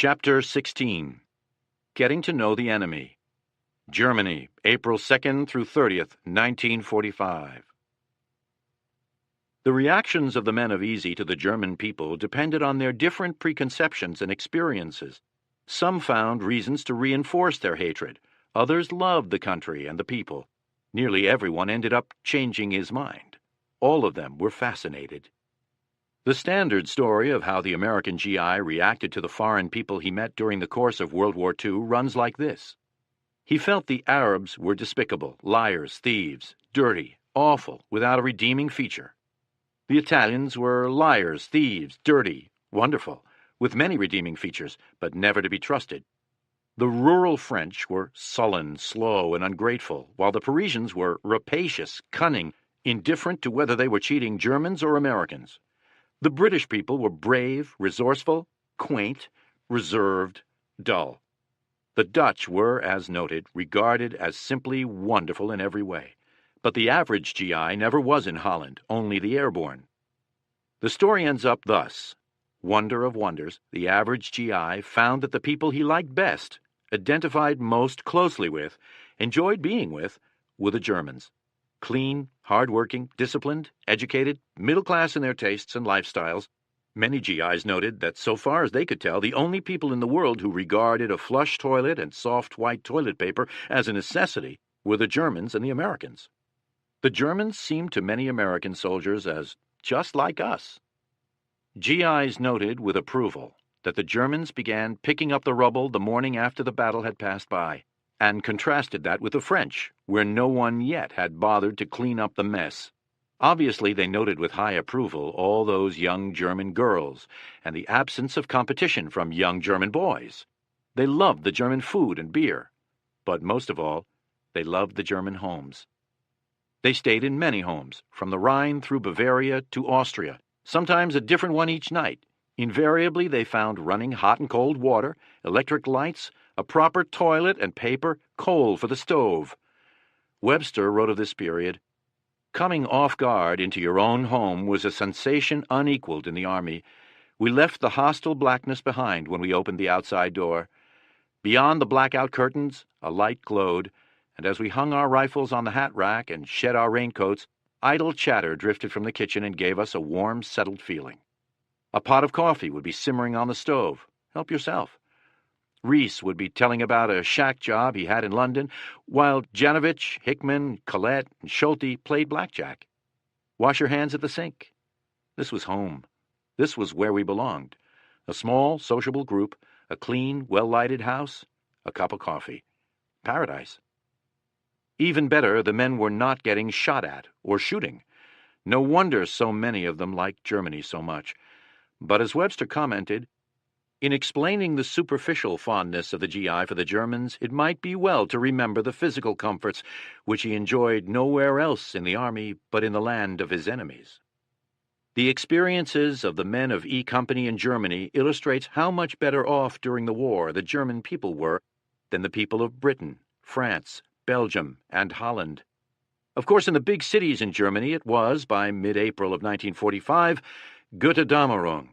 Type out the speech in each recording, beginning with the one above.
Chapter 16. Getting to Know the Enemy. Germany, April 2nd through 30th, 1945. The reactions of the men of Easy to the German people depended on their different preconceptions and experiences. Some found reasons to reinforce their hatred. Others loved the country and the people. Nearly everyone ended up changing his mind. All of them were fascinated. The standard story of how the American GI reacted to the foreign people he met during the course of World War II runs like this. He felt the Arabs were despicable, liars, thieves, dirty, awful, without a redeeming feature. The Italians were liars, thieves, dirty, wonderful, with many redeeming features, but never to be trusted. The rural French were sullen, slow, and ungrateful, while the Parisians were rapacious, cunning, indifferent to whether they were cheating Germans or Americans. The British people were brave, resourceful, quaint, reserved, dull. The Dutch were, as noted, regarded as simply wonderful in every way. But the average GI never was in Holland, only the airborne. The story ends up thus. Wonder of wonders, the average GI found that the people he liked best, identified most closely with, enjoyed being with, were the Germans. Clean, hard-working, disciplined, educated, middle-class in their tastes and lifestyles. Many GIs noted that so far as they could tell, the only people in the world who regarded a flush toilet and soft white toilet paper as a necessity were the Germans and the Americans. The Germans seemed to many American soldiers as just like us. GIs noted with approval that the Germans began picking up the rubble the morning after the battle had passed by, and contrasted that with the French, where no one yet had bothered to clean up the mess. Obviously, they noted with high approval all those young German girls and the absence of competition from young German boys. They loved the German food and beer, but most of all, they loved the German homes. They stayed in many homes, from the Rhine through Bavaria to Austria, sometimes a different one each night. Invariably, they found running hot and cold water, electric lights, a proper toilet and paper, coal for the stove. Webster wrote of this period, "Coming off guard into your own home was a sensation unequaled in the Army. We left the hostile blackness behind when we opened the outside door. Beyond the blackout curtains, a light glowed, and as we hung our rifles on the hat rack and shed our raincoats, idle chatter drifted from the kitchen and gave us a warm, settled feeling. A pot of coffee would be simmering on the stove. Help yourself. Reese would be telling about a shack job he had in London, while Janovich, Hickman, Collette, and Schulte played blackjack. Wash your hands at the sink. This was home. This was where we belonged. A small, sociable group, a clean, well-lighted house, a cup of coffee. Paradise. Even better, the men were not getting shot at or shooting. No wonder so many of them liked Germany so much. But as Webster commented, in explaining the superficial fondness of the GI for the Germans, it might be well to remember the physical comforts which he enjoyed nowhere else in the army but in the land of his enemies. The experiences of the men of E Company in Germany illustrates how much better off during the war the German people were than the people of Britain, France, Belgium, and Holland. Of course, in the big cities in Germany it was, by mid-April of 1945, Götterdämmerung.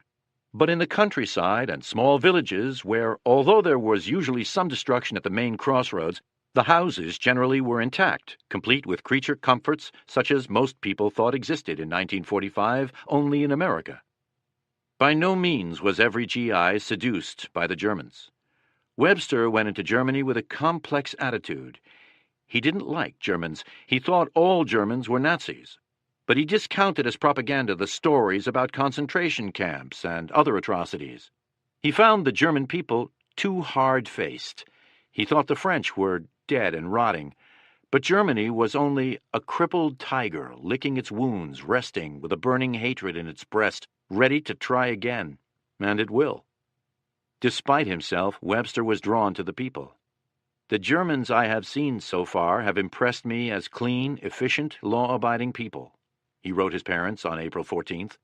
But in the countryside and small villages where, although there was usually some destruction at the main crossroads, the houses generally were intact, complete with creature comforts such as most people thought existed in 1945 only in America. By no means was every GI seduced by the Germans. Webster went into Germany with a complex attitude. He didn't like Germans. He thought all Germans were Nazis. But he discounted as propaganda the stories about concentration camps and other atrocities. He found the German people too hard-faced. He thought the French were dead and rotting. But Germany was only a crippled tiger licking its wounds, resting with a burning hatred in its breast, ready to try again. And it will. Despite himself, Webster was drawn to the people. The Germans I have seen so far have impressed me as clean, efficient, law-abiding people. He wrote his parents on April 14th.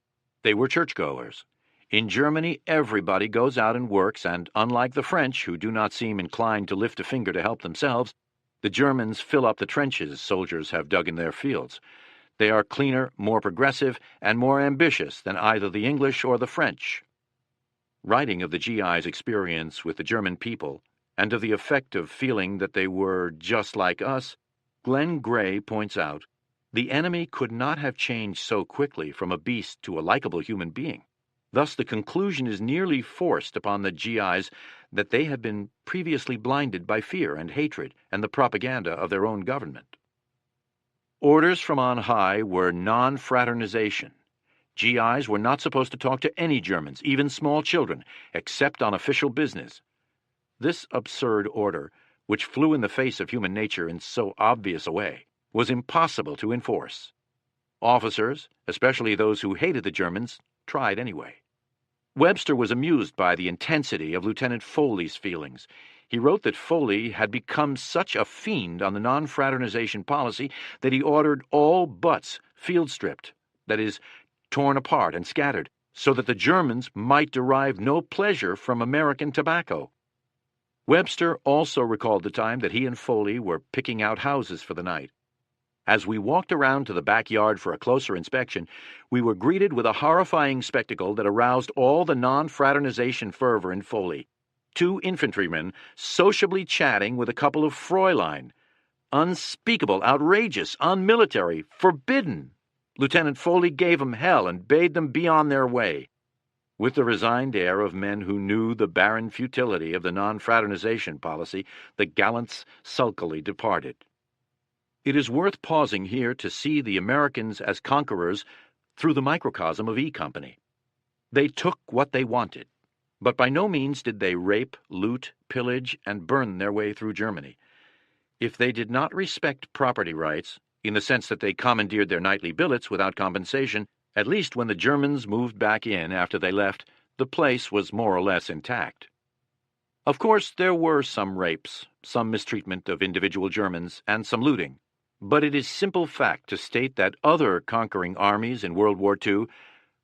They were churchgoers. In Germany, everybody goes out and works, and unlike the French, who do not seem inclined to lift a finger to help themselves, the Germans fill up the trenches soldiers have dug in their fields. They are cleaner, more progressive, and more ambitious than either the English or the French. Writing of the GI's experience with the German people and of the effect of feeling that they were just like us, Glenn Gray points out, the enemy could not have changed so quickly from a beast to a likable human being. Thus, the conclusion is nearly forced upon the GIs that they had been previously blinded by fear and hatred and the propaganda of their own government. Orders from on high were non-fraternization. GIs were not supposed to talk to any Germans, even small children, except on official business. This absurd order, which flew in the face of human nature in so obvious a way, was impossible to enforce. Officers, especially those who hated the Germans, tried anyway. Webster was amused by the intensity of Lieutenant Foley's feelings. He wrote that Foley had become such a fiend on the non-fraternization policy that he ordered all butts field-stripped, that is, torn apart and scattered, so that the Germans might derive no pleasure from American tobacco. Webster also recalled the time that he and Foley were picking out houses for the night. As we walked around to the backyard for a closer inspection, we were greeted with a horrifying spectacle that aroused all the non-fraternization fervor in Foley. 2 infantrymen sociably chatting with a couple of Fräulein. Unspeakable, outrageous, unmilitary, forbidden. Lieutenant Foley gave them hell and bade them be on their way. With the resigned air of men who knew the barren futility of the non-fraternization policy, the gallants sulkily departed. It is worth pausing here to see the Americans as conquerors through the microcosm of E Company. They took what they wanted, but by no means did they rape, loot, pillage, and burn their way through Germany. If they did not respect property rights, in the sense that they commandeered their nightly billets without compensation, at least when the Germans moved back in after they left, the place was more or less intact. Of course, there were some rapes, some mistreatment of individual Germans, and some looting. But it is simple fact to state that other conquering armies in World War II,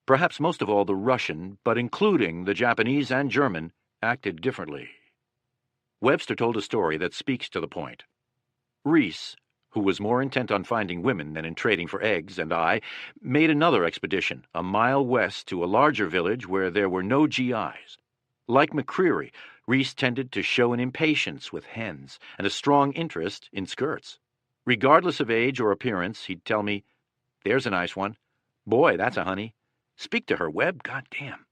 perhaps most of all the Russian, but including the Japanese and German, acted differently. Webster told a story that speaks to the point. Reese, who was more intent on finding women than in trading for eggs, and I, made another expedition, a mile west to a larger village where there were no GIs. Like McCreary, Reese tended to show an impatience with hens and a strong interest in skirts. Regardless of age or appearance, he'd tell me, "There's a nice one. Boy, that's a honey. Speak to her, Webb, goddamn."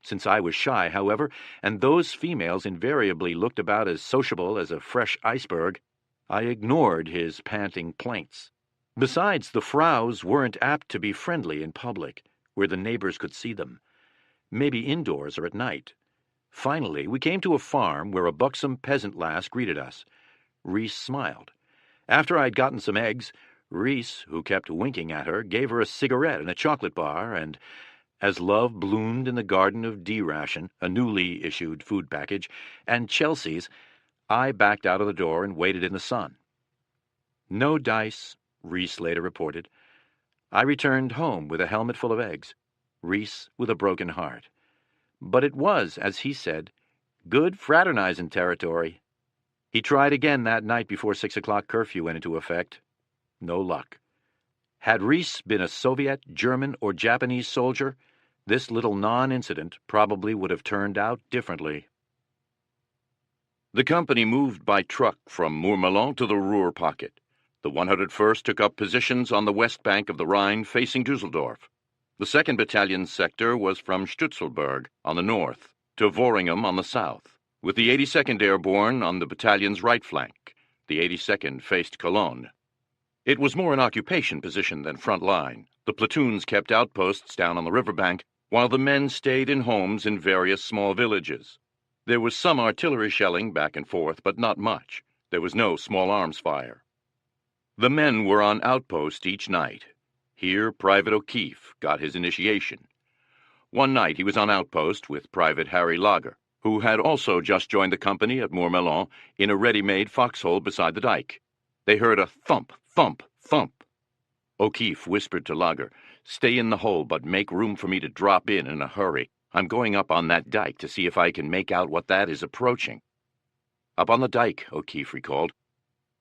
Since I was shy, however, and those females invariably looked about as sociable as a fresh iceberg, I ignored his panting plaints. Besides, the Fraus weren't apt to be friendly in public, where the neighbors could see them. Maybe indoors or at night. Finally, we came to a farm where a buxom peasant lass greeted us. Reese smiled. After I'd gotten some eggs, Reese, who kept winking at her, gave her a cigarette and a chocolate bar, and as love bloomed in the garden of D-Ration, a newly issued food package, and Chelsea's, I backed out of the door and waited in the sun. No dice, Reese later reported. I returned home with a helmet full of eggs, Reese with a broken heart. But it was, as he said, good fraternizing territory. He tried again that night before 6 o'clock curfew went into effect. No luck. Had Reese been a Soviet, German, or Japanese soldier, this little non-incident probably would have turned out differently. The company moved by truck from Mourmelon to the Ruhr pocket. The 101st took up positions on the west bank of the Rhine facing Dusseldorf. The 2nd Battalion's sector was from Stützelburg on the north to Worringham on the south, with the 82nd Airborne on the battalion's right flank. The 82nd faced Cologne. It was more an occupation position than front line. The platoons kept outposts down on the riverbank, while the men stayed in homes in various small villages. There was some artillery shelling back and forth, but not much. There was no small arms fire. The men were on outpost each night. Here Private O'Keefe got his initiation. One night he was on outpost with Private Harry Lager, who had also just joined the company at Mourmelon in a ready-made foxhole beside the dike. They heard a thump, thump, thump. O'Keefe whispered to Lager, "Stay in the hole, but make room for me to drop in a hurry. I'm going up on that dike to see if I can make out what that is approaching." Up on the dike, O'Keefe recalled.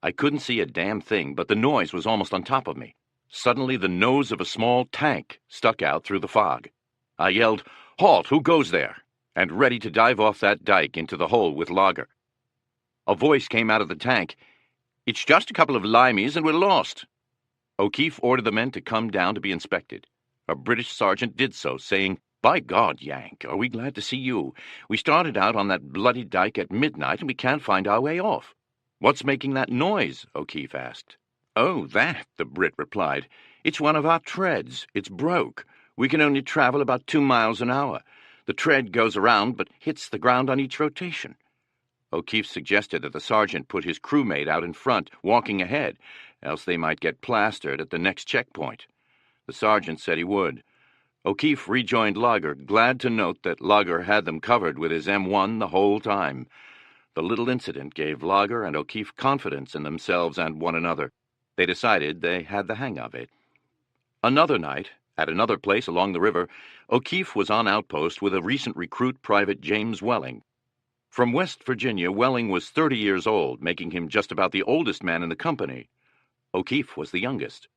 I couldn't see a damn thing, but the noise was almost on top of me. Suddenly the nose of a small tank stuck out through the fog. I yelled, "Halt! Who goes there?" and ready to dive off that dike into the hole with Lager. A voice came out of the tank. "It's just a couple of limeys and we're lost." O'Keefe ordered the men to come down to be inspected. A British sergeant did so, saying, "By God, Yank, are we glad to see you. We started out on that bloody dike at midnight and we can't find our way off." "What's making that noise?" O'Keefe asked. "Oh, that," the Brit replied. "It's one of our treads. It's broke. We can only travel about 2 miles an hour. The tread goes around but hits the ground on each rotation." O'Keefe suggested that the sergeant put his crewmate out in front, walking ahead, else they might get plastered at the next checkpoint. The sergeant said he would. O'Keefe rejoined Lager, glad to note that Lager had them covered with his M1 the whole time. The little incident gave Lager and O'Keefe confidence in themselves and one another. They decided they had the hang of it. Another night, at another place along the river, O'Keefe was on outpost with a recent recruit, Private James Welling. From West Virginia, Welling was 30 years old, making him just about the oldest man in the company. O'Keefe was the youngest.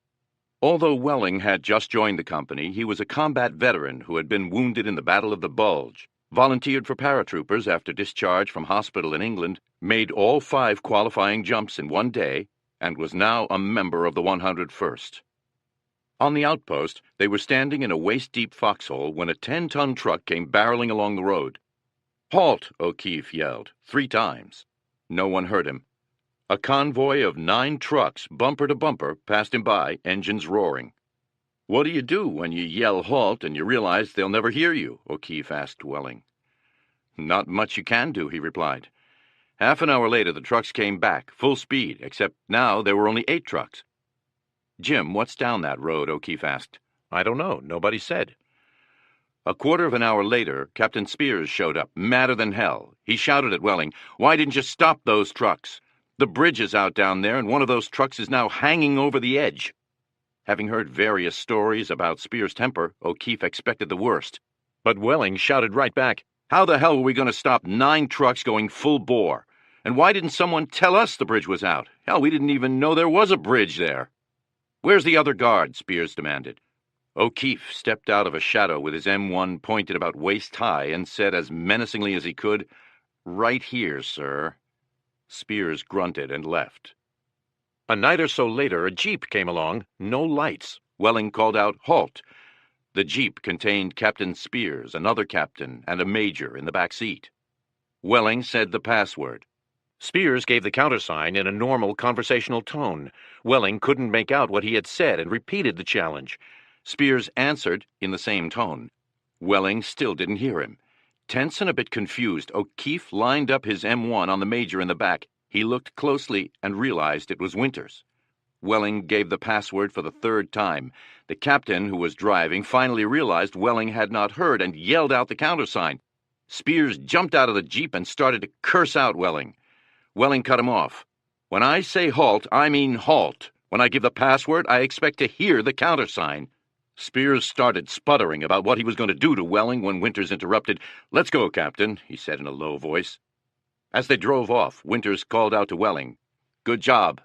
Although Welling had just joined the company, he was a combat veteran who had been wounded in the Battle of the Bulge, volunteered for paratroopers after discharge from hospital in England, made all 5 qualifying jumps in one day, and was now a member of the 101st. On the outpost, they were standing in a waist-deep foxhole when a 10-ton truck came barreling along the road. "Halt!" O'Keefe yelled 3 times. No one heard him. A convoy of 9 trucks, bumper to bumper, passed him by, engines roaring. "What do you do when you yell halt and you realize they'll never hear you?" O'Keefe asked Welling. "Not much you can do," he replied. Half an hour later, the trucks came back, full speed, except now there were only 8 trucks. "Jim, what's down that road?" O'Keefe asked. "I don't know. Nobody said." A quarter of an hour later, Captain Spears showed up, madder than hell. He shouted at Welling, "Why didn't you stop those trucks? The bridge is out down there, and one of those trucks is now hanging over the edge." Having heard various stories about Spears' temper, O'Keefe expected the worst. But Welling shouted right back, "How the hell were we going to stop 9 trucks going full bore? And why didn't someone tell us the bridge was out? Hell, we didn't even know there was a bridge there." "Where's the other guard?" Spears demanded. O'Keefe stepped out of a shadow with his M1 pointed about waist-high and said as menacingly as he could, "Right here, sir." Spears grunted and left. A night or so later, a jeep came along, no lights. Welling called out, "Halt!" The jeep contained Captain Spears, another captain, and a major in the back seat. Welling said the password. Spears gave the countersign in a normal conversational tone. Welling couldn't make out what he had said and repeated the challenge. Spears answered in the same tone. Welling still didn't hear him. Tense and a bit confused, O'Keefe lined up his M1 on the major in the back. He looked closely and realized it was Winters. Welling gave the password for the 3rd time. The captain, who was driving, finally realized Welling had not heard and yelled out the countersign. Spears jumped out of the jeep and started to curse out Welling. Welling cut him off. "When I say halt, I mean halt. When I give the password, I expect to hear the countersign." Spears started sputtering about what he was going to do to Welling when Winters interrupted. "Let's go, Captain," he said in a low voice. As they drove off, Winters called out to Welling, "Good job."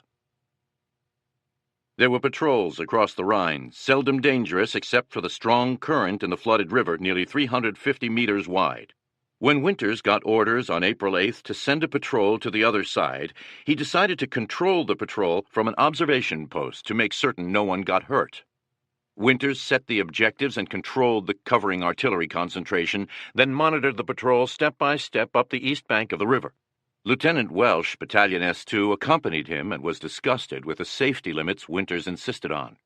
There were patrols across the Rhine, seldom dangerous except for the strong current in the flooded river nearly 350 meters wide. When Winters got orders on April 8th to send a patrol to the other side, he decided to control the patrol from an observation post to make certain no one got hurt. Winters set the objectives and controlled the covering artillery concentration, then monitored the patrol step by step up the east bank of the river. Lieutenant Welsh, Battalion S2, accompanied him and was disgusted with the safety limits Winters insisted on.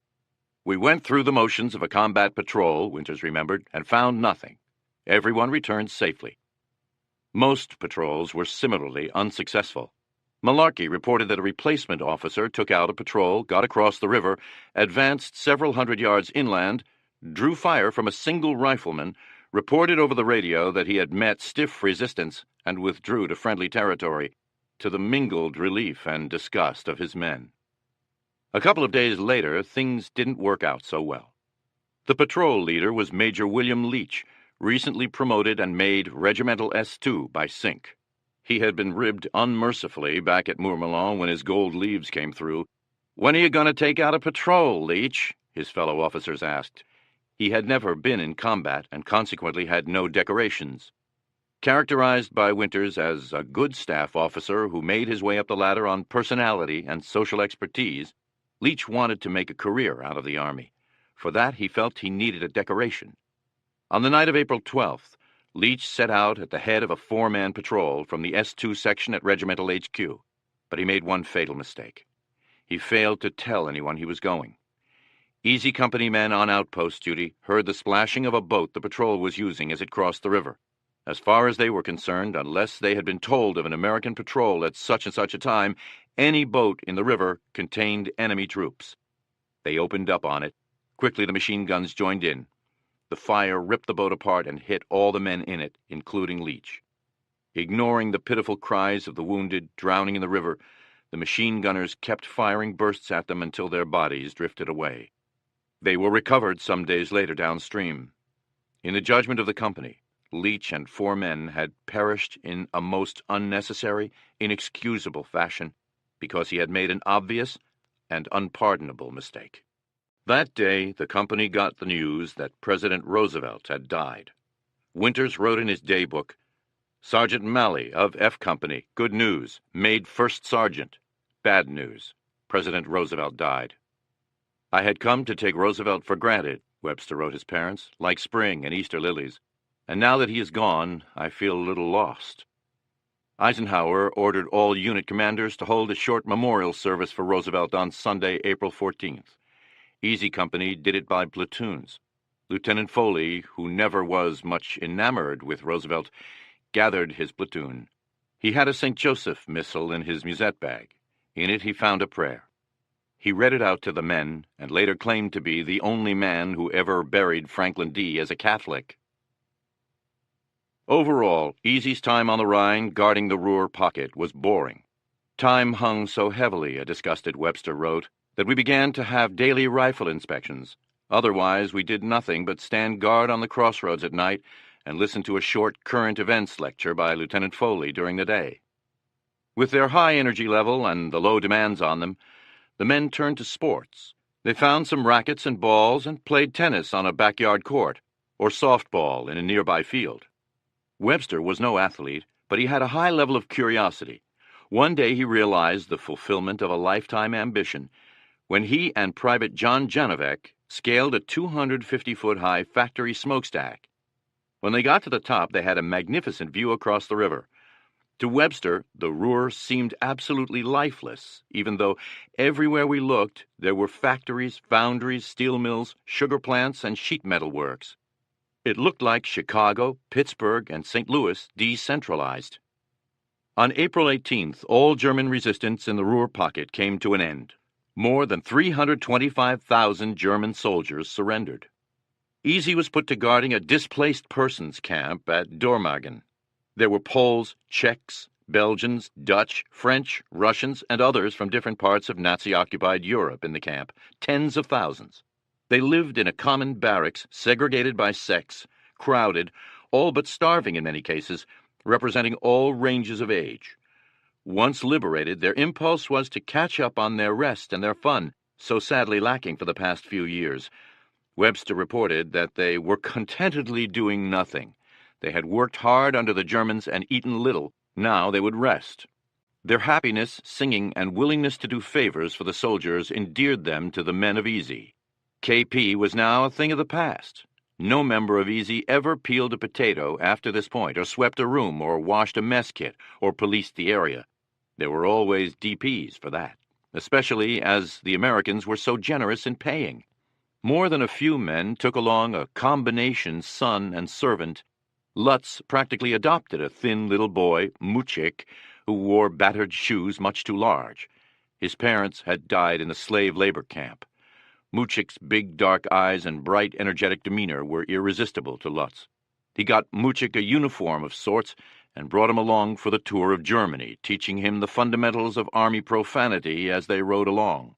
"We went through the motions of a combat patrol," Winters remembered, "and found nothing. Everyone returned safely." Most patrols were similarly unsuccessful. Malarkey reported that a replacement officer took out a patrol, got across the river, advanced several hundred yards inland, drew fire from a single rifleman, reported over the radio that he had met stiff resistance, and withdrew to friendly territory, to the mingled relief and disgust of his men. A couple of days later, things didn't work out so well. The patrol leader was Major William Leach, recently promoted and made Regimental S2 by Sink. He had been ribbed unmercifully back at Mourmelon when his gold leaves came through. "When are you going to take out a patrol, Leach?" his fellow officers asked. He had never been in combat and consequently had no decorations. Characterized by Winters as a good staff officer who made his way up the ladder on personality and social expertise, Leach wanted to make a career out of the Army. For that, he felt he needed a decoration. On the night of April 12th, Leach set out at the head of a four-man patrol from the S2 section at Regimental HQ, but he made one fatal mistake. He failed to tell anyone he was going. Easy Company men on outpost duty heard the splashing of a boat the patrol was using as it crossed the river. As far as they were concerned, unless they had been told of an American patrol at such and such a time, any boat in the river contained enemy troops. They opened up on it. Quickly the machine guns joined in. The fire ripped the boat apart and hit all the men in it, including Leach. Ignoring the pitiful cries of the wounded drowning in the river, the machine gunners kept firing bursts at them until their bodies drifted away. They were recovered some days later downstream. In the judgment of the company, Leach and four men had perished in a most unnecessary, inexcusable fashion because he had made an obvious and unpardonable mistake. That day, the company got the news that President Roosevelt had died. Winters wrote in his daybook, "Sergeant Malley of F Company, good news, made first sergeant. Bad news, President Roosevelt died." "I had come to take Roosevelt for granted," Webster wrote his parents, "like spring and Easter lilies. And now that he is gone, I feel a little lost." Eisenhower ordered all unit commanders to hold a short memorial service for Roosevelt on Sunday, April 14th. Easy Company did it by platoons. Lieutenant Foley, who never was much enamored with Roosevelt, gathered his platoon. He had a St. Joseph missal in his musette bag. In it he found a prayer. He read it out to the men and later claimed to be the only man who ever buried Franklin D. as a Catholic. Overall, Easy's time on the Rhine guarding the Ruhr pocket was boring. Time hung so heavily, a disgusted Webster wrote, that we began to have daily rifle inspections. Otherwise, we did nothing but stand guard on the crossroads at night and listen to a short current events lecture by Lieutenant Foley during the day. With their high energy level and the low demands on them, the men turned to sports. They found some rackets and balls and played tennis on a backyard court, or softball in a nearby field. Webster was no athlete, but he had a high level of curiosity. One day he realized the fulfillment of a lifetime ambition when he and Private John Janovec scaled a 250-foot-high factory smokestack. When they got to the top, they had a magnificent view across the river. To Webster, the Ruhr seemed absolutely lifeless, even though everywhere we looked there were factories, foundries, steel mills, sugar plants, and sheet metal works. It looked like Chicago, Pittsburgh, and St. Louis decentralized. On April 18th, all German resistance in the Ruhr pocket came to an end. More than 325,000 German soldiers surrendered. Easy was put to guarding a displaced persons camp at Dormagen. There were Poles, Czechs, Belgians, Dutch, French, Russians, and others from different parts of Nazi-occupied Europe in the camp, tens of thousands. They lived in a common barracks, segregated by sex, crowded, all but starving in many cases, representing all ranges of age. Once liberated, their impulse was to catch up on their rest and their fun, so sadly lacking for the past few years. Webster reported that they were contentedly doing nothing. They had worked hard under the Germans and eaten little. Now they would rest. Their happiness, singing, and willingness to do favors for the soldiers endeared them to the men of Easy. KP was now a thing of the past. No member of Easy ever peeled a potato after this point, or swept a room, or washed a mess kit, or policed the area. There were always DPs for that, especially as the Americans were so generous in paying. More than a few men took along a combination son and servant. Lutz practically adopted a thin little boy, Muchik, who wore battered shoes much too large. His parents had died in the slave labor camp. Muchik's big dark eyes and bright, energetic demeanor were irresistible to Lutz. He got Muchik a uniform of sorts and brought him along for the tour of Germany, teaching him the fundamentals of Army profanity as they rode along.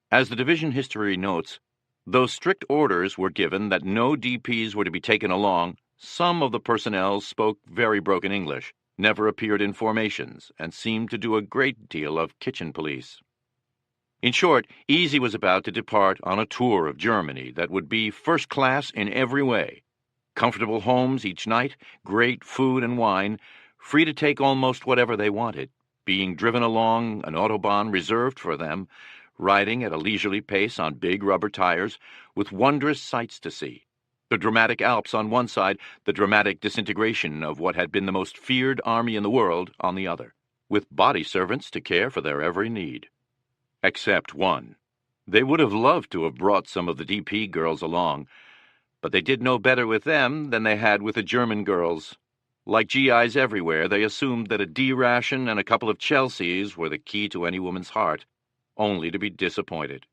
As the division history notes, though strict orders were given that no DPs were to be taken along, some of the personnel spoke very broken English, never appeared in formations, and seemed to do a great deal of kitchen police. In short, Easy was about to depart on a tour of Germany that would be first class in every way. comfortable homes each night, great food and wine, free to take almost whatever they wanted, being driven along an autobahn reserved for them, riding at a leisurely pace on big rubber tires, with wondrous sights to see. The dramatic Alps on one side, the dramatic disintegration of what had been the most feared army in the world on the other, with body servants to care for their every need. Except one. They would have loved to have brought some of the DP girls along, but they did no better with them than they had with the German girls. Like GIs everywhere, they assumed that a D ration and a couple of Chelseas were the key to any woman's heart, only to be disappointed.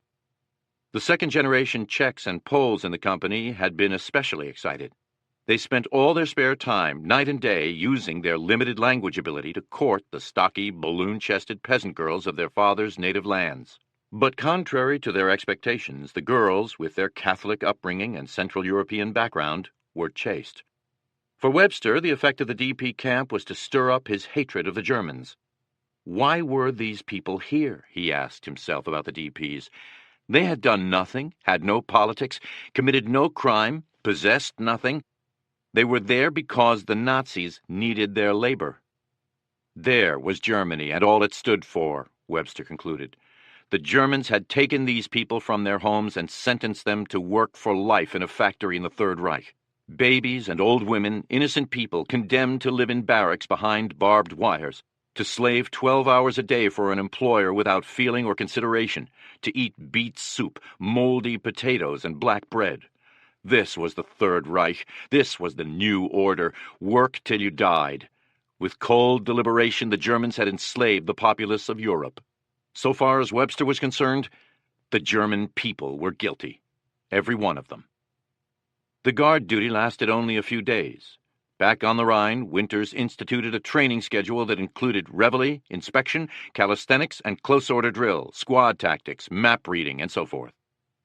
The second-generation Czechs and Poles in the company had been especially excited. They spent all their spare time, night and day, using their limited language ability to court the stocky, balloon-chested peasant girls of their fathers' native lands. But contrary to their expectations, the girls, with their Catholic upbringing and Central European background, were chaste. For Webster, the effect of the DP camp was to stir up his hatred of the Germans. Why were these people here, he asked himself about the DPs. They had done nothing, had no politics, committed no crime, possessed nothing. They were there because the Nazis needed their labor. There was Germany and all it stood for, Webster concluded. The Germans had taken these people from their homes and sentenced them to work for life in a factory in the Third Reich. Babies and old women, innocent people, condemned to live in barracks behind barbed wires, to slave 12 hours a day for an employer without feeling or consideration, to eat beet soup, moldy potatoes, and black bread. This was the Third Reich. This was the new order. Work till you died. With cold deliberation, the Germans had enslaved the populace of Europe. So far as Webster was concerned, the German people were guilty. Every one of them. The guard duty lasted only a few days. Back on the Rhine, Winters instituted a training schedule that included reveille, inspection, calisthenics, and close-order drill, squad tactics, map reading, and so forth.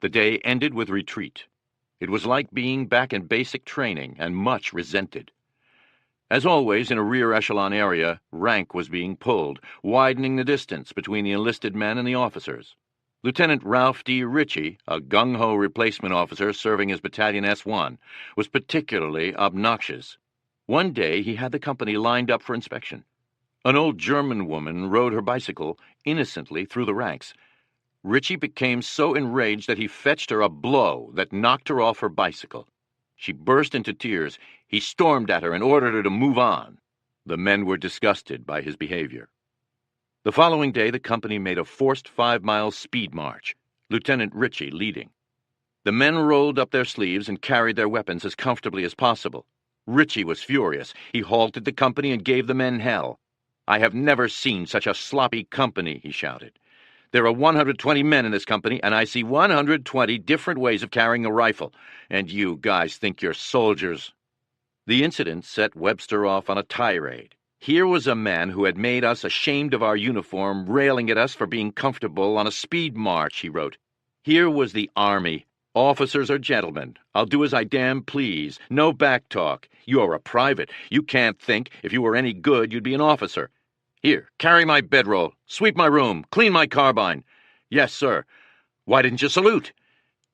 The day ended with retreat. It was like being back in basic training and much resented. As always, in a rear echelon area, rank was being pulled, widening the distance between the enlisted men and the officers. Lieutenant Ralph D. Ritchie, a gung-ho replacement officer serving as Battalion S1, was particularly obnoxious. One day he had the company lined up for inspection. An old German woman rode her bicycle innocently through the ranks. Ritchie became so enraged that he fetched her a blow that knocked her off her bicycle. She burst into tears. He stormed at her and ordered her to move on. The men were disgusted by his behavior. The following day, the company made a forced 5-mile speed march, Lieutenant Ritchie leading. The men rolled up their sleeves and carried their weapons as comfortably as possible. Ritchie was furious. He halted the company and gave the men hell. "I have never seen such a sloppy company," he shouted. "There are 120 men in this company, and I see 120 different ways of carrying a rifle, and you guys think you're soldiers." The incident set Webster off on a tirade. Here was a man who had made us ashamed of our uniform, railing at us for being comfortable on a speed march, he wrote. Here was the Army. "Officers are gentlemen. I'll do as I damn please. No back talk. You're a private. You can't think. If you were any good, you'd be an officer. Here, carry my bedroll. Sweep my room. Clean my carbine." "Yes, sir." "Why didn't you salute?"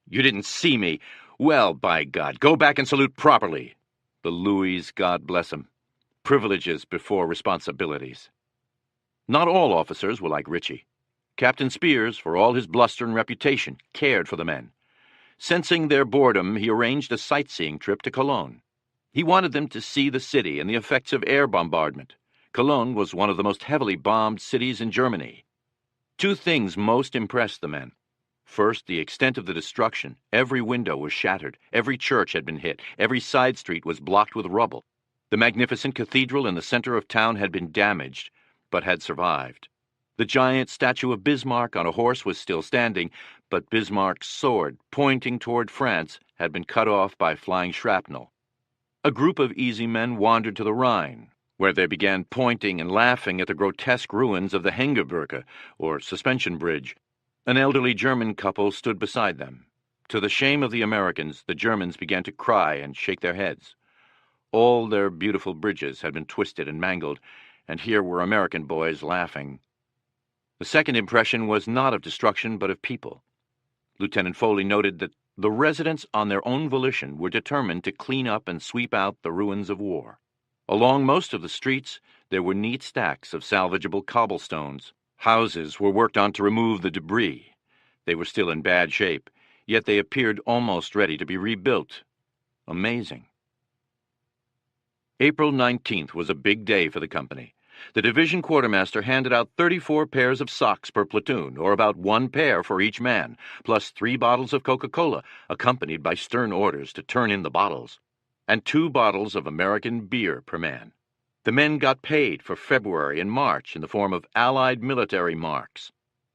"You didn't see me." "Well, by God, go back and salute properly." The Louis, God bless him. Privileges before responsibilities. Not all officers were like Ritchie. Captain Spears, for all his bluster and reputation, cared for the men. Sensing their boredom, he arranged a sightseeing trip to Cologne. He wanted them to see the city and the effects of air bombardment. Cologne was one of the most heavily bombed cities in Germany. Two things most impressed the men. First, the extent of the destruction. Every window was shattered. Every church had been hit. Every side street was blocked with rubble. The magnificent cathedral in the center of town had been damaged, but had survived. The giant statue of Bismarck on a horse was still standing, but Bismarck's sword, pointing toward France, had been cut off by flying shrapnel. A group of easy men wandered to the Rhine, where they began pointing and laughing at the grotesque ruins of the Hängebrücke, or suspension bridge. An elderly German couple stood beside them. To the shame of the Americans, the Germans began to cry and shake their heads. All their beautiful bridges had been twisted and mangled, and here were American boys laughing. The second impression was not of destruction, but of people. Lieutenant Foley noted that the residents on their own volition were determined to clean up and sweep out the ruins of war. Along most of the streets, there were neat stacks of salvageable cobblestones. Houses were worked on to remove the debris. They were still in bad shape, yet they appeared almost ready to be rebuilt. Amazing. April 19th was a big day for the company. The division quartermaster handed out 34 pairs of socks per platoon, or about 1 pair for each man, plus 3 bottles of Coca-Cola, accompanied by stern orders to turn in the bottles, and 2 bottles of American beer per man. The men got paid for February and March in the form of Allied military marks.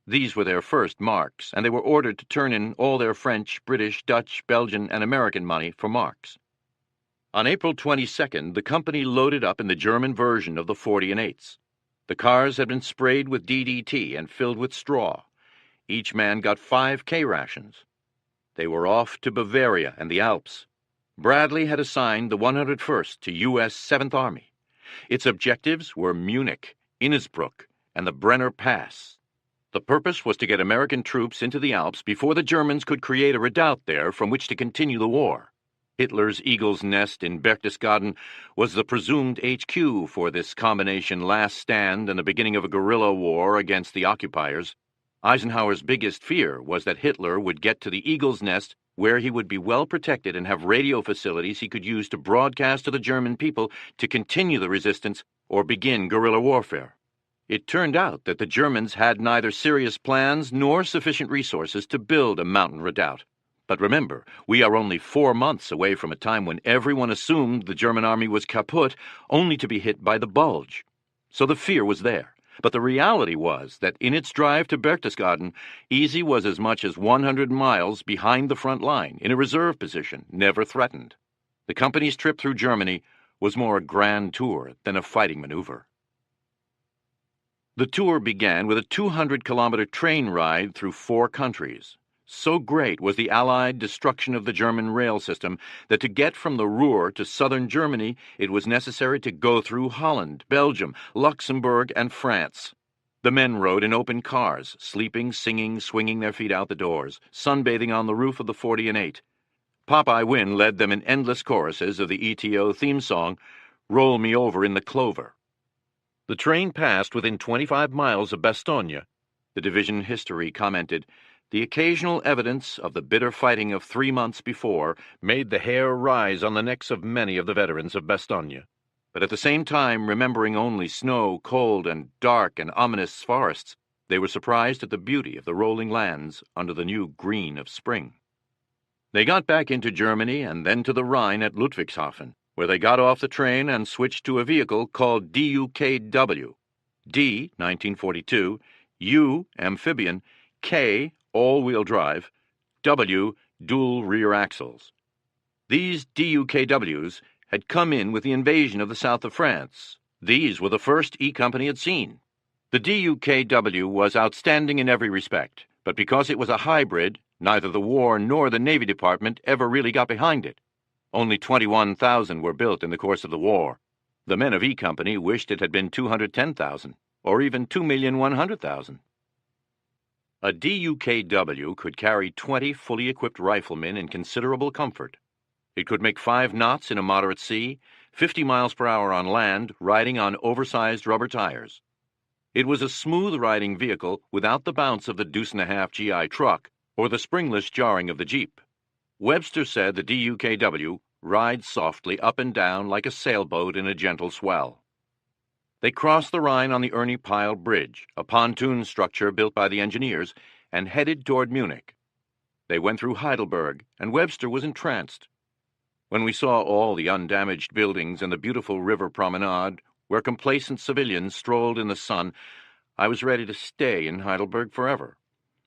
These were their first marks, and they were ordered to turn in all their French, British, Dutch, Belgian, and American money for marks. On April 22nd, the company loaded up in the German version of the 40 and 8s. The cars had been sprayed with DDT and filled with straw. Each man got 5 K rations. They were off to Bavaria and the Alps. Bradley had assigned the 101st to U.S. 7th Army. Its objectives were Munich, Innsbruck, and the Brenner Pass. The purpose was to get American troops into the Alps before the Germans could create a redoubt there from which to continue the war. Hitler's Eagle's Nest in Berchtesgaden was the presumed HQ for this combination last stand and the beginning of a guerrilla war against the occupiers. Eisenhower's biggest fear was that Hitler would get to the Eagle's Nest, where he would be well protected and have radio facilities he could use to broadcast to the German people to continue the resistance or begin guerrilla warfare. It turned out that the Germans had neither serious plans nor sufficient resources to build a mountain redoubt. But remember, we are only 4 months away from a time when everyone assumed the German army was kaput, only to be hit by the bulge. So the fear was there. But the reality was that in its drive to Berchtesgaden, Easy was as much as 100 miles behind the front line, in a reserve position, never threatened. The company's trip through Germany was more a grand tour than a fighting maneuver. The tour began with a 200-kilometer train ride through 4 countries. So great was the Allied destruction of the German rail system that to get from the Ruhr to southern Germany, it was necessary to go through Holland, Belgium, Luxembourg, and France. The men rode in open cars, sleeping, singing, swinging their feet out the doors, sunbathing on the roof of the 40 and 8. Popeye Wynne led them in endless choruses of the ETO theme song, Roll Me Over in the Clover. The train passed within 25 miles of Bastogne. The division history commented, the occasional evidence of the bitter fighting of 3 months before made the hair rise on the necks of many of the veterans of Bastogne. But at the same time, remembering only snow, cold, and dark and ominous forests, they were surprised at the beauty of the rolling lands under the new green of spring. They got back into Germany and then to the Rhine at Ludwigshafen, where they got off the train and switched to a vehicle called DUKW. D, 1942, U, amphibian, K, all-wheel drive, W, dual rear axles. These DUKWs had come in with the invasion of the south of France. These were the first E Company had seen. The DUKW was outstanding in every respect, but because it was a hybrid, neither the War nor the Navy Department ever really got behind it. Only 21,000 were built in the course of the war. The men of E Company wished it had been 210,000, or even 2,100,000. A DUKW could carry 20 fully equipped riflemen in considerable comfort. It could make 5 knots in a moderate sea, 50 miles per hour on land, riding on oversized rubber tires. It was a smooth-riding vehicle without the bounce of the deuce-and-a-half GI truck or the springless jarring of the Jeep. Webster said the DUKW rides softly up and down like a sailboat in a gentle swell. They crossed the Rhine on the Ernie Pyle Bridge, a pontoon structure built by the engineers, and headed toward Munich. They went through Heidelberg, and Webster was entranced. When we saw all the undamaged buildings and the beautiful river promenade, where complacent civilians strolled in the sun, I was ready to stay in Heidelberg forever.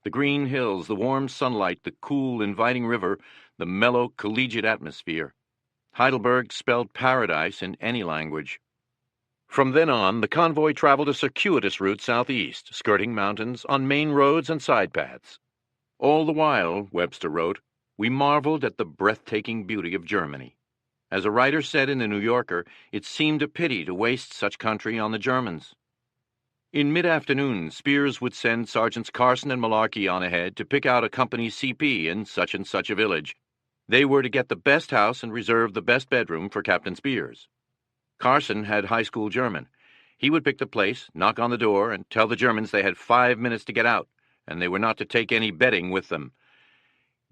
The green hills, the warm sunlight, the cool, inviting river, the mellow, collegiate atmosphere. Heidelberg spelled paradise in any language. From then on, the convoy traveled a circuitous route southeast, skirting mountains on main roads and side paths. All the while, Webster wrote, we marveled at the breathtaking beauty of Germany. As a writer said in the New Yorker, it seemed a pity to waste such country on the Germans. In mid-afternoon, Spears would send Sergeants Carson and Malarkey on ahead to pick out a company CP in such and such a village. They were to get the best house and reserve the best bedroom for Captain Spears. Carson had high school German. He would pick the place, knock on the door, and tell the Germans they had 5 minutes to get out, and they were not to take any bedding with them.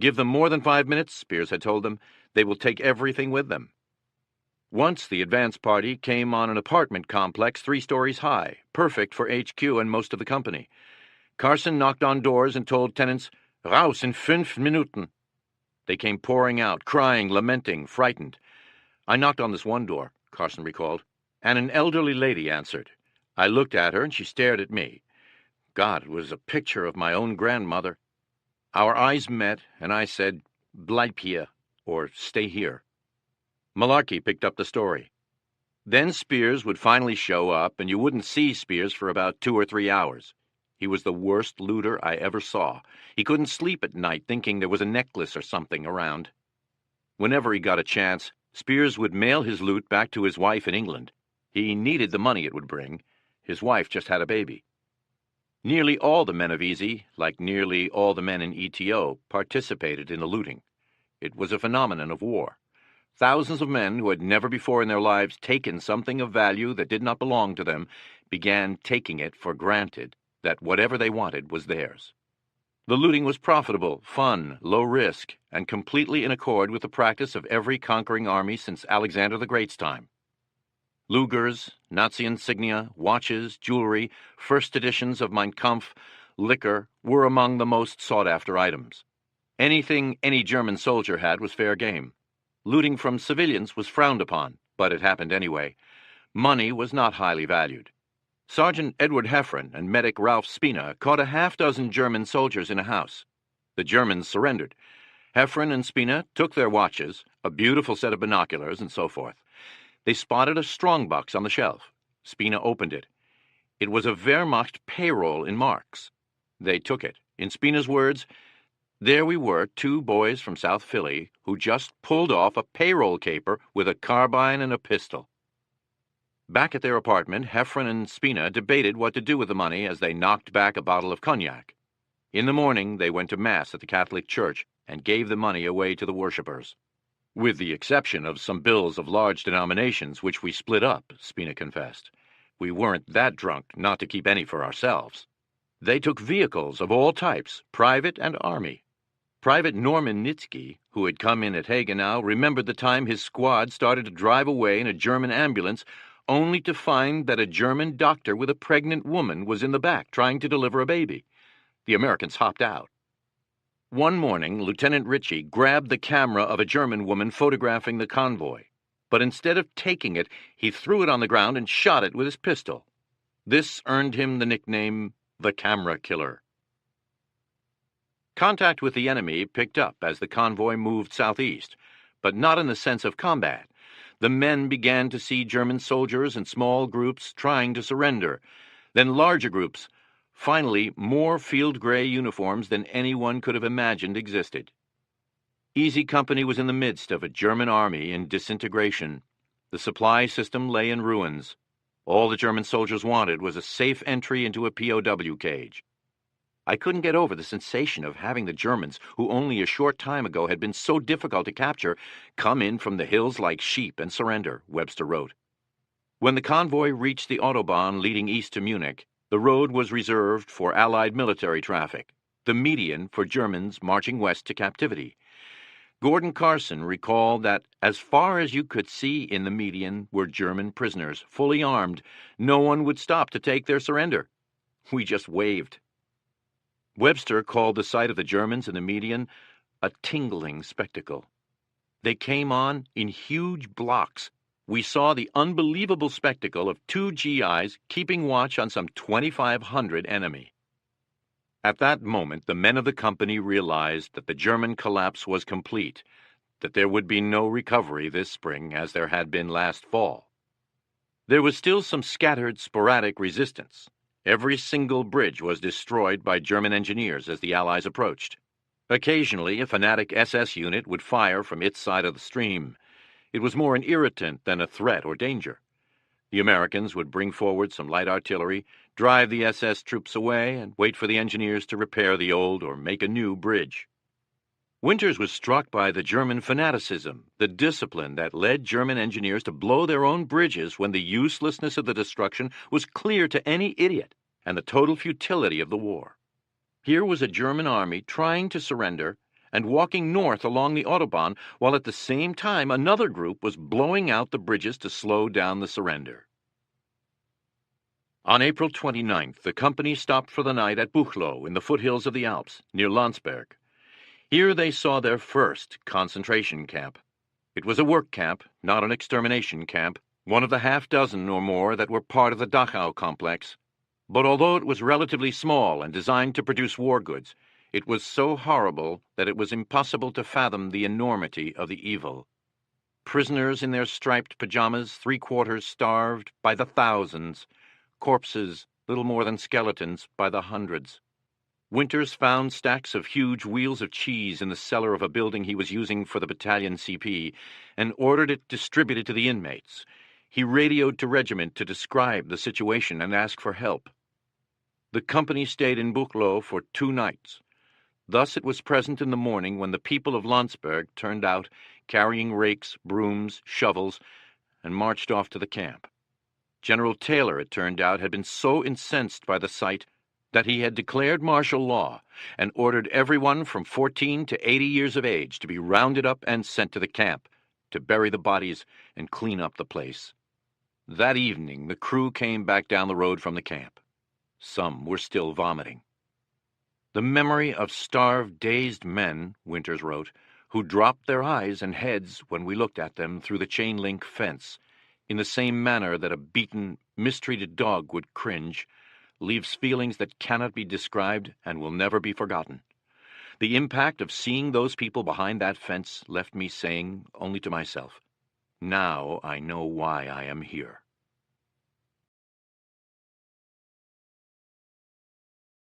Give them more than 5 minutes, Spears had told them, they will take everything with them. Once the advance party came on an apartment complex 3 stories high, perfect for HQ and most of the company. Carson knocked on doors and told tenants, "Raus in 5 Minuten." They came pouring out, crying, lamenting, frightened. I knocked on this one door, Carson recalled, and an elderly lady answered. I looked at her and she stared at me. God, it was a picture of my own grandmother. Our eyes met, and I said, "Bleib hier," or "Stay here." Malarkey picked up the story. Then Spears would finally show up, and you wouldn't see Spears for about 2 or 3 hours. He was the worst looter I ever saw. He couldn't sleep at night thinking there was a necklace or something around. Whenever he got a chance, Spears would mail his loot back to his wife in England. He needed the money it would bring. His wife just had a baby. Nearly all the men of Easy, like nearly all the men in ETO, participated in the looting. It was a phenomenon of war. Thousands of men who had never before in their lives taken something of value that did not belong to them began taking it for granted that whatever they wanted was theirs. The looting was profitable, fun, low risk, and completely in accord with the practice of every conquering army since Alexander the Great's time. Lugers, Nazi insignia, watches, jewelry, first editions of Mein Kampf, liquor were among the most sought-after items. Anything any German soldier had was fair game. Looting from civilians was frowned upon, but it happened anyway. Money was not highly valued. Sergeant Edward Heffron and medic Ralph Spina caught a half-dozen German soldiers in a house. The Germans surrendered. Heffron and Spina took their watches, a beautiful set of binoculars, and so forth. They spotted a strongbox on the shelf. Spina opened it. It was a Wehrmacht payroll in marks. They took it. In Spina's words, there we were, 2 boys from South Philly who just pulled off a payroll caper with a carbine and a pistol. Back at their apartment, Heffron and Spina debated what to do with the money as they knocked back a bottle of cognac. In the morning, they went to Mass at the Catholic Church and gave the money away to the worshippers. With the exception of some bills of large denominations, which we split up, Spina confessed. We weren't that drunk not to keep any for ourselves. They took vehicles of all types, private and army. Private Norman Nitzke, who had come in at Hagenau, remembered the time his squad started to drive away in a German ambulance, only to find that a German doctor with a pregnant woman was in the back trying to deliver a baby. The Americans hopped out. One morning, Lieutenant Ritchie grabbed the camera of a German woman photographing the convoy, but instead of taking it, he threw it on the ground and shot it with his pistol. This earned him the nickname the Camera Killer. Contact with the enemy picked up as the convoy moved southeast, but not in the sense of combat. The men began to see German soldiers in small groups trying to surrender, then larger groups. Finally, more field gray uniforms than anyone could have imagined existed. Easy Company was in the midst of a German army in disintegration. The supply system lay in ruins. All the German soldiers wanted was a safe entry into a POW cage. I couldn't get over the sensation of having the Germans, who only a short time ago had been so difficult to capture, come in from the hills like sheep and surrender, Webster wrote. When the convoy reached the Autobahn leading east to Munich, the road was reserved for Allied military traffic, the median for Germans marching west to captivity. Gordon Carson recalled that as far as you could see in the median were German prisoners, fully armed. No one would stop to take their surrender. We just waved. Webster called the sight of the Germans in the median a tingling spectacle. They came on in huge blocks. We saw the unbelievable spectacle of 2 GIs keeping watch on some 2,500 enemy. At that moment, the men of the company realized that the German collapse was complete, that there would be no recovery this spring as there had been last fall. There was still some scattered, sporadic resistance. Every single bridge was destroyed by German engineers as the Allies approached. Occasionally, a fanatic SS unit would fire from its side of the stream. It was more an irritant than a threat or danger. The Americans would bring forward some light artillery, drive the SS troops away, and wait for the engineers to repair the old or make a new bridge. Winters was struck by the German fanaticism, the discipline that led German engineers to blow their own bridges when the uselessness of the destruction was clear to any idiot, and the total futility of the war. Here was a German army trying to surrender and walking north along the Autobahn, while at the same time another group was blowing out the bridges to slow down the surrender. On April 29th, the company stopped for the night at Buchloe in the foothills of the Alps, near Landsberg. Here they saw their first concentration camp. It was a work camp, not an extermination camp, one of the half-dozen or more that were part of the Dachau complex. But although it was relatively small and designed to produce war goods, it was so horrible that it was impossible to fathom the enormity of the evil. Prisoners in their striped pajamas, three-quarters starved, by the thousands. Corpses, little more than skeletons, by the hundreds. Winters found stacks of huge wheels of cheese in the cellar of a building he was using for the battalion CP and ordered it distributed to the inmates. He radioed to regiment to describe the situation and ask for help. The company stayed in Buchloe for 2 nights. Thus it was present in the morning when the people of Landsberg turned out, carrying rakes, brooms, shovels, and marched off to the camp. General Taylor, it turned out, had been so incensed by the sight that he had declared martial law and ordered everyone from 14 to 80 years of age to be rounded up and sent to the camp to bury the bodies and clean up the place. That evening, the crew came back down the road from the camp. Some were still vomiting. The memory of starved, dazed men, Winters wrote, who dropped their eyes and heads when we looked at them through the chain-link fence, in the same manner that a beaten, mistreated dog would cringe, leaves feelings that cannot be described and will never be forgotten. The impact of seeing those people behind that fence left me saying only to myself, "Now I know why I am here."